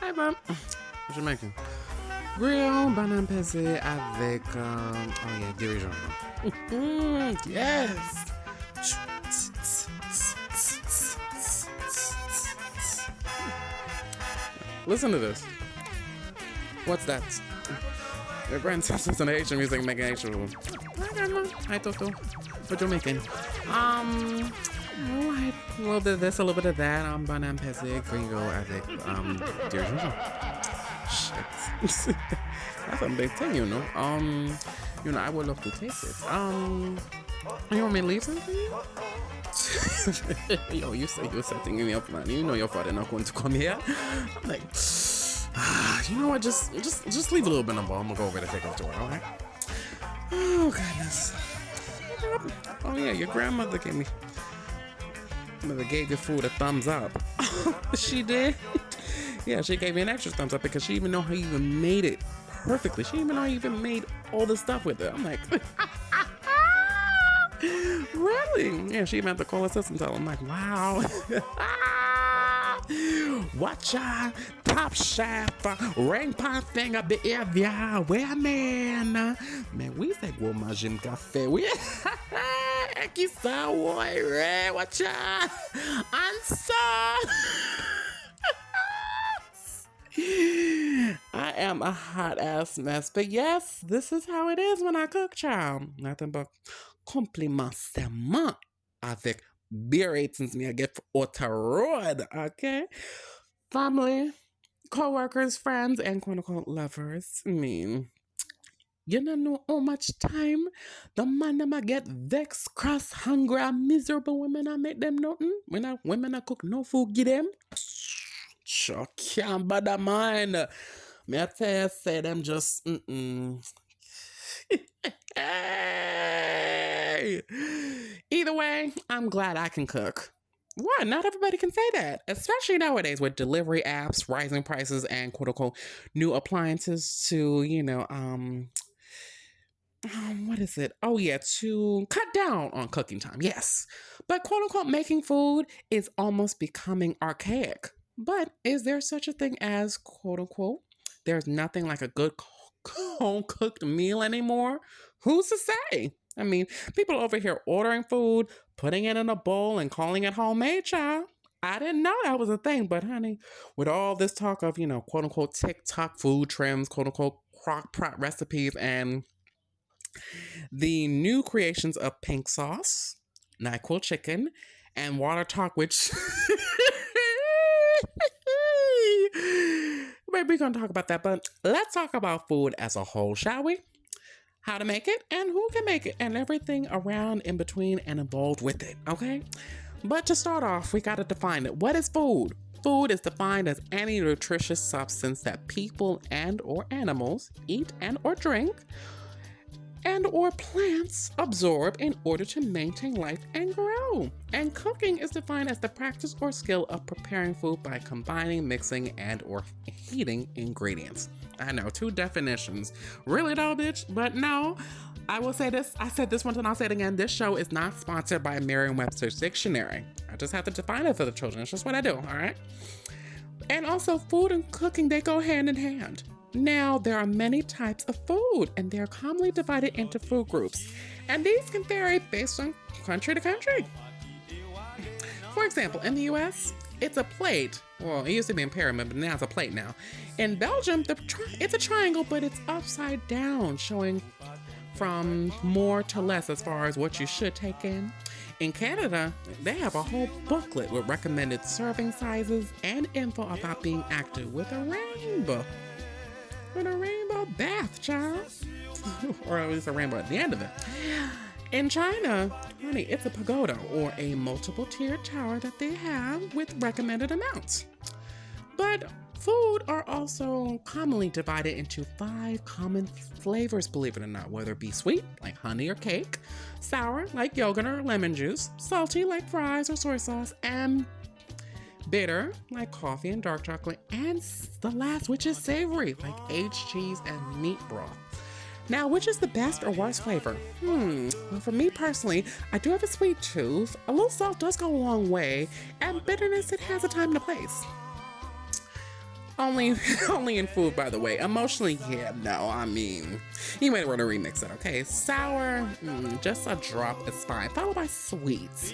Hi, Bob. What you making? Grill banane pesé avec, oh yeah, dirigeant. Yes! Listen to this. What's that? Your grandson listens to Haitian music making Haitian food. Hi, Grandma. Hi, Toto. What you making? Alright, a little bit of this, a little bit of that. Banane pesé, gringo avec, dirigeant. Shit. That's a big thing, you know. I would love to taste it. You want me to leave something? Yo, you say you're setting me up, man. You know your father not going to come here. I'm like, you know what? Just leave a little bit on the ball. I'm gonna go over to take off to her, alright? Oh goodness. Oh yeah, your grandmother gave your food a thumbs up. She did? Yeah, she gave me an extra thumbs up because she even know how you even made it perfectly. She even know how you even made all the stuff with it. I'm like, really? Yeah, she even had to call her sister and tell her. I'm like, wow. Watch out, top chef, ring pot finger behavior. Where man? We say go manger un café. Oui. Qui ça, ouais, watch out. Answer. I am a hot ass mess, but yes, this is how it is when I cook, child. Nothing but compliments avec beer ratings me I get for Otarod, okay? Family, co-workers, friends, and quote-unquote lovers. I mean, you don't know how much time the man them I get vexed, cross, hungry, and miserable women I make them nothing. When women I cook no food, give them. Sure can't bother mine. Me I tell you, say them just Either way, I'm glad I can cook. Why? Not everybody can say that, especially nowadays with delivery apps, rising prices, and quote unquote new appliances to, what is it? Oh yeah, to cut down on cooking time. Yes. But quote unquote making food is almost becoming archaic. But is there such a thing as quote unquote there's nothing like a good home cooked meal anymore? Who's to say? I mean, people over here ordering food, putting it in a bowl and calling it homemade, child. I didn't know that was a thing, but honey, with all this talk of, quote unquote TikTok food trends, quote unquote crock pot recipes, and the new creations of pink sauce, NyQuil chicken, and water talk, which maybe we're going to talk about that, but let's talk about food as a whole, shall we? How to make it and who can make it and everything around in between and involved with it, okay? But to start off, we got to define it. What is food? Food is defined as any nutritious substance that people and or animals eat and or drink and or plants absorb in order to maintain life and grow. And cooking is defined as the practice or skill of preparing food by combining, mixing, and or heating ingredients. I know, 2 definitions. Really though, bitch? But no, I will say this. I said this once and I'll say it again. This show is not sponsored by Merriam-Webster's Dictionary. I just have to define it for the children. It's just what I do, all right? And also, food and cooking, they go hand in hand. Now, there are many types of food, and they're commonly divided into food groups. And these can vary based on country to country. For example, in the US, it's a plate. Well, it used to be in pyramid, but now it's a plate now. In Belgium, it's a triangle, but it's upside down, showing from more to less as far as what you should take in. In Canada, they have a whole booklet with recommended serving sizes and info about being active with a rainbow. With a rainbow bath, child. Or at least a rainbow at the end of it. In China, honey, it's a pagoda or a multiple tiered tower that they have with recommended amounts. But food are also commonly divided into 5 common flavors, believe it or not, whether it be sweet, like honey or cake, sour, like yogurt or lemon juice, salty, like fries or soy sauce, and bitter, like coffee and dark chocolate, and the last, which is savory, like aged cheese and meat broth. Now, which is the best or worst flavor? Well, for me personally, I do have a sweet tooth. A little salt does go a long way, and bitterness, it has a time and a place. Only, only in food, by the way. Emotionally, yeah, no. I mean, you might want to remix it, okay? Sour, just a drop is fine, followed by sweets.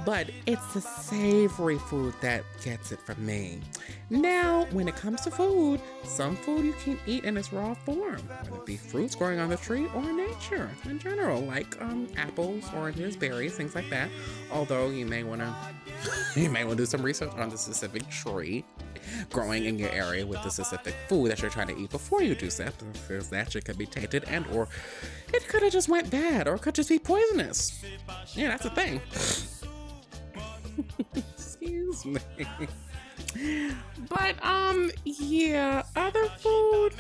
But it's the savory food that gets it for me. Now, when it comes to food, some food you can eat in its raw form, whether it be fruits growing on the tree or nature in general, like apples, oranges, berries, things like that. Although you may want to do some research on the specific tree growing in your area with the specific food that you're trying to eat before you do that, because that shit could be tainted and or it could have just went bad or it could just be poisonous. Yeah, that's the thing. Excuse me. But yeah, other food,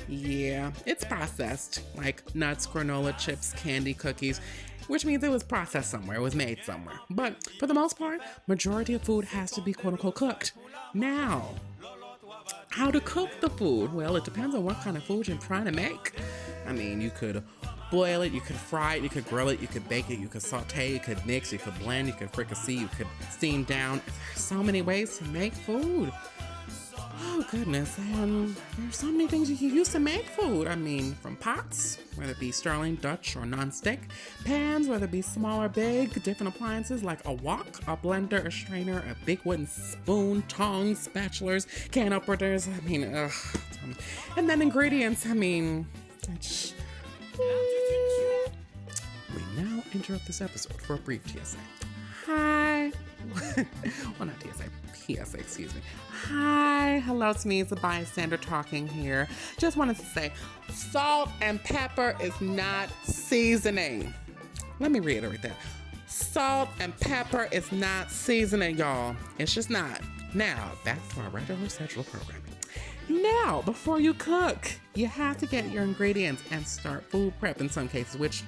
yeah, it's processed, like nuts, granola, chips, candy, cookies, which means it was processed somewhere, it was made somewhere. But for the most part, majority of food has to be quote unquote cooked. Now, how to cook the food? Well, it depends on what kind of food you're trying to make. I mean, you could boil it, you could fry it, you could grill it, you could bake it, you could saute, you could mix, you could blend, you could fricassee, you could steam down. There's so many ways to make food. Oh goodness, and there's so many things you can use to make food. I mean, from pots, whether it be Sterling, Dutch, or non-stick, pans, whether it be small or big, different appliances like a wok, a blender, a strainer, a big wooden spoon, tongs, spatulas, can openers. I mean, and then ingredients. I mean, we now interrupt this episode for a brief TSA. Hi. Well, not TSA. PSA, excuse me. Hi, hello, it's me, it's a bystander talking here. Just wanted to say, salt and pepper is not seasoning. Let me reiterate that. Salt and pepper is not seasoning, y'all. It's just not. Now, back to our regular scheduled programming. Now, before you cook, you have to get your ingredients and start food prep in some cases, which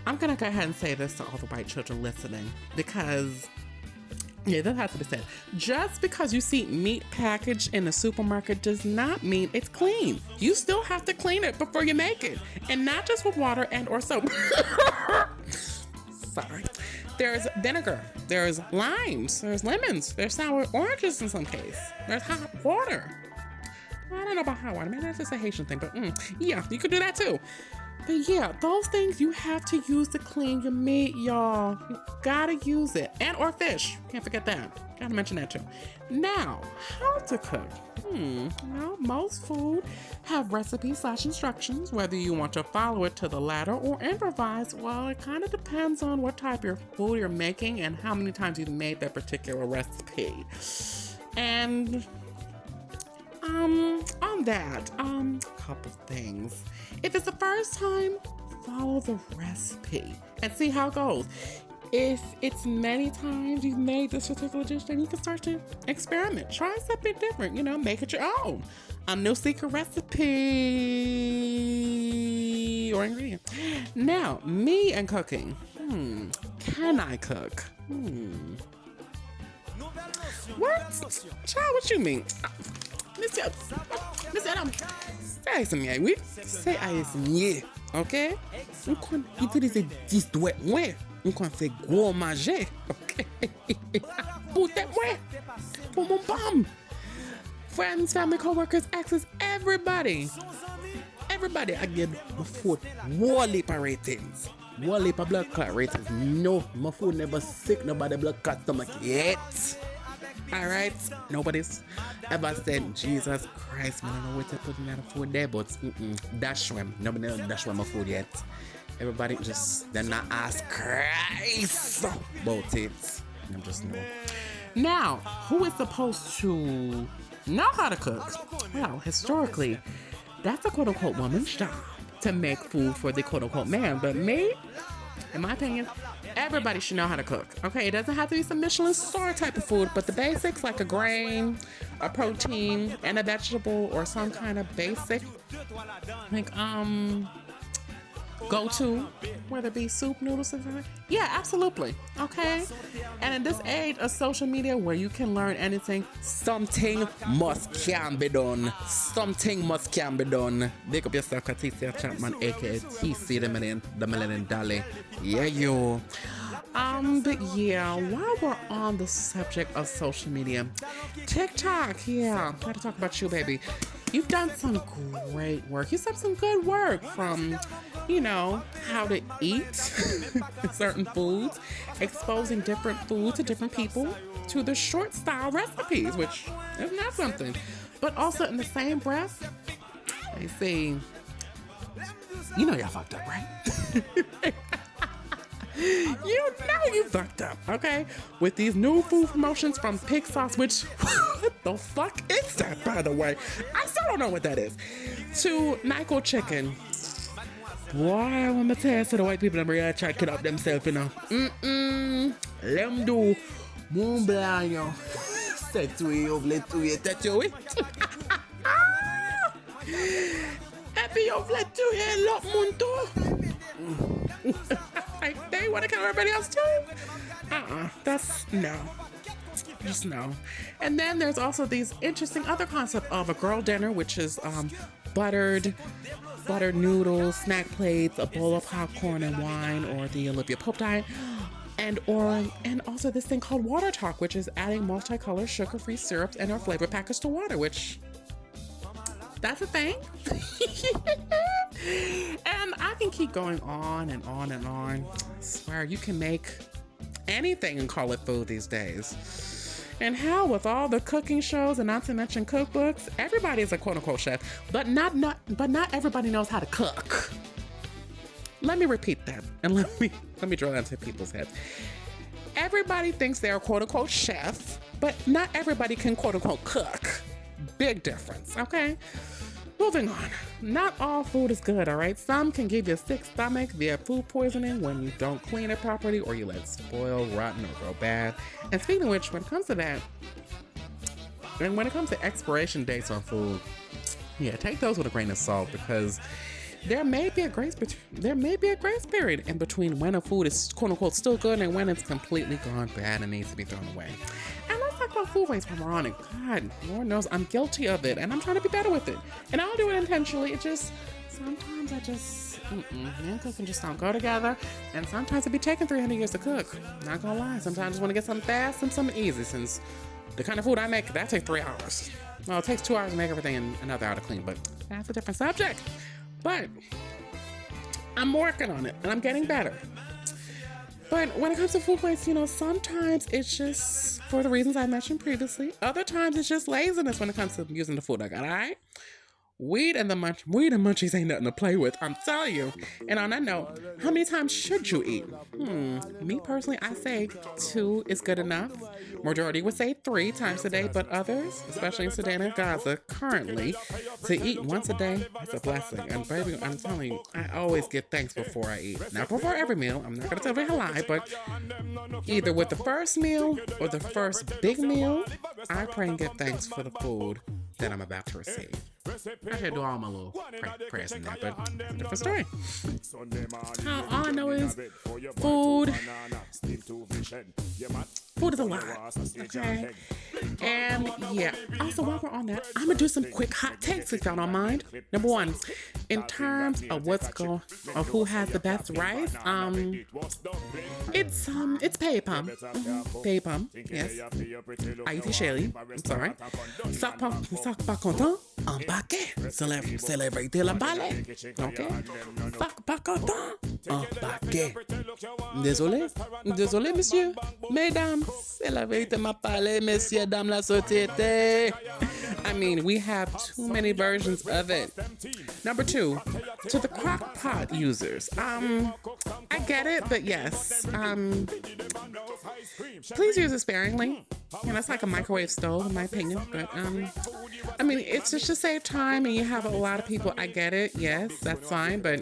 I'm gonna go ahead and say this to all the white children listening, because yeah, that has to be said. Just because you see meat packaged in the supermarket does not mean it's clean. You still have to clean it before you make it. And not just with water and or soap. Sorry. There's vinegar. There's limes. There's lemons. There's sour oranges in some case. There's hot water. Well, I don't know about hot water. Maybe that's just a Haitian thing, but yeah, you could do that too. But yeah, those things you have to use to clean your meat, y'all. You gotta use it. And or fish. Can't forget that. Gotta mention that too. Now, how to cook? Well, most food have recipes/instructions. Whether you want to follow it to the latter or improvise, well, it kind of depends on what type of food you're making and how many times you've made that particular recipe. And on that, a couple things. If it's the first time, follow the recipe and see how it goes. If it's many times you've made this particular dish, then you can start to experiment. Try something different, make it your own. A new secret recipe or ingredient. Now, me and cooking. Can I cook? What? Child, what you mean? Monsieur, say some oui? Say ASMR, ok? On peut utiliser 10 doigts, ouais. On peut faire gros manger, ok? Pour that way, pour mon bum. Friends, family, co-workers, exes, everybody. Everybody, I give my food one heap of ratings. One heap of blood clot ratings. No, my food never sick, nobody blood clot stomach yet. Alright, nobody's ever said, Jesus Christ, man, I don't know what to put in that food there, but dash them. Nobody dash them my food yet. Everybody just, they're not ask Christ about it. I'm just no. Now, who is supposed to know how to cook? Well, historically, that's a quote-unquote woman's job to make food for the quote-unquote man, but me, in my opinion, everybody should know how to cook. Okay, it doesn't have to be some Michelin star type of food, but the basics like a grain, a protein, and a vegetable, or some kind of basic, like go-to, whether it be soup, noodles, something like that. Yeah, absolutely. Okay. And in this age of social media where you can learn anything, something can be done. Something can be done. Big up yourself, Katia Chapman, aka TC the Millennium Dolly. Yeah, you. But yeah, while we're on the subject of social media, TikTok, yeah, gotta talk about you, baby. You've done some great work. You've done some good work from, how to eat certain foods, exposing different food to different people, to the short style recipes, which is not something. But also in the same breath, they say, y'all fucked up, right? You fucked up, okay? With these new food promotions from Pig Sauce, which, what the fuck is that, by the way? I still don't know what that is. To Nyko Chicken. Boy, I want to tell you, so the white people them really try to get up themselves, Let them do Mont Blanc, yo. C'est tout, let tout, c'est tout. Et puis, yo, let tout, et l'autre monde like, they want to kill everybody else too? That's no. Just no. And then there's also these interesting other concept of a girl dinner, which is buttered noodles, snack plates, a bowl of popcorn and wine, or the Olivia Pope diet. And also this thing called water talk, which is adding multicolored sugar-free syrups and or flavor packets to water, which that's a thing. And I can keep going on and on and on. I swear, you can make anything and call it food these days. And hell, with all the cooking shows and not to mention cookbooks, everybody is a quote-unquote chef, but not everybody knows how to cook. Let me repeat that, and let me drill that into people's heads. Everybody thinks they're a quote-unquote chef, but not everybody can quote-unquote cook. Big difference, okay? Moving on. Not all food is good, all right? Some can give you a sick stomach via food poisoning when you don't clean it properly or you let it spoil, rotten, or go bad. And speaking of which, when it comes to that, and when it comes to expiration dates on food, yeah, take those with a grain of salt, because there may be a grace period in between when a food is quote unquote still good and when it's completely gone bad and needs to be thrown away. And let's talk about food waste when we're on it. God, Lord knows I'm guilty of it and I'm trying to be better with it. And I don't do it intentionally. It just, sometimes I just, me and cooking just don't go together. And sometimes it be taking 300 years to cook. Not gonna lie, sometimes I just want to get something fast and something easy, since the kind of food I make, that takes 3 hours. Well, it takes 2 hours to make everything and another hour to clean, but that's a different subject. But I'm working on it and I'm getting better. But when it comes to food waste, sometimes it's just for the reasons I mentioned previously. Other times it's just laziness when it comes to using the food I got, all right? Weed and munchies ain't nothing to play with, I'm telling you. And on that note, how many times should you eat? Me personally, I say 2 is good enough. Majority would say 3 times a day, but others, especially in Sudan and Gaza, currently, to eat once a day is a blessing. And baby, I'm telling you, I always give thanks before I eat. Not before every meal, I'm not gonna tell you a lie, but either with the first meal or the first big meal, I pray and give thanks for the food that I'm about to receive. I should do all my little prayers in that, but it's a different story. All I know is food is a lot, okay? And yeah, also while we're on that, I'm gonna do some quick hot takes if y'all don't mind. Number 1, in terms of who has the best rice, it's Paypam. Paypam, yes. Haïti chérie, I'm sorry. Sac pas content, embarqué. Célébrité l'emballé. Ok? Sac pas content, embarqué. Désolé, monsieur. Mesdames, c'est la vérité m'a parlé, messieurs, dames, la société. I mean, we have too many versions of it. Number 2, to the crock pot users. I get it, but yes. Please use it sparingly. It's like a microwave stove, in my opinion. But I mean, it's just to save time, and you have a lot of people. I get it. Yes, that's fine. But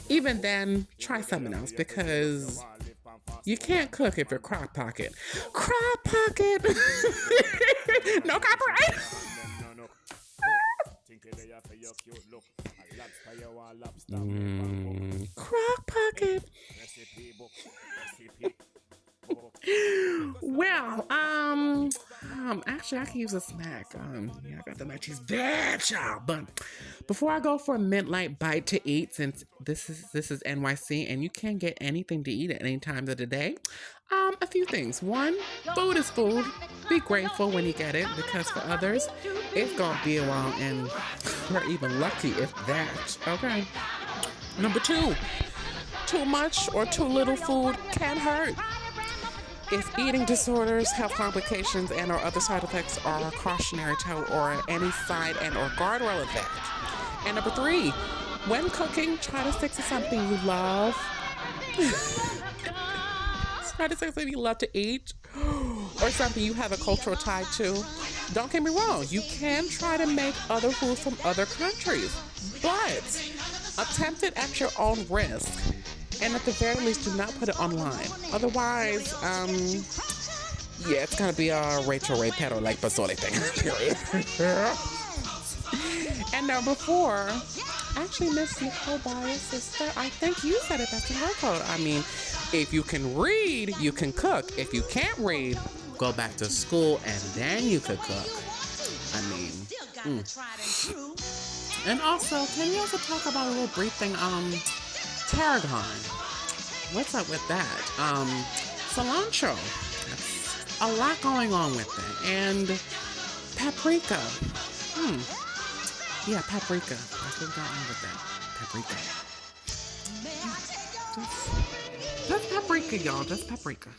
even then, try something else, because you can't cook if you're crock pocket. Crock pocket. No copyright. Crock pocket. Well, actually, I can use a snack. Yeah, I got the night cheese there, child. But before I go for a midnight bite to eat, since this is NYC and you can't get anything to eat at any time of the day, a few things. One, food is food. Be grateful when you get it, because for others, it's gonna be a while, and we're even lucky if that. Okay. Number two, too much or too little food can hurt. If eating disorders, health complications, and or other side effects are cautionary tale or any side and or guardrail effect. And number three, when cooking, try to stick to something you love. Try to stick to something you love to eat, or something you have a cultural tie to. Don't get me wrong, you can try to make other foods from other countries, but attempt it at your own risk. And at the very least, do not put it online. Otherwise, yeah, it's gonna be a Rachel Ray Petro like Basoli thing, period. And number four, actually, Miss Nicole Byers' sister, I think you said it best in her code. I mean, if you can read, you can cook. If you can't read, go back to school and then you could cook. I mean, And also, can we also talk about a little brief thing? Tarragon. What's up with that? Cilantro. A lot going on with it. And paprika. Yeah, paprika. That's what's going on with that. Paprika. Just paprika, y'all. Just paprika.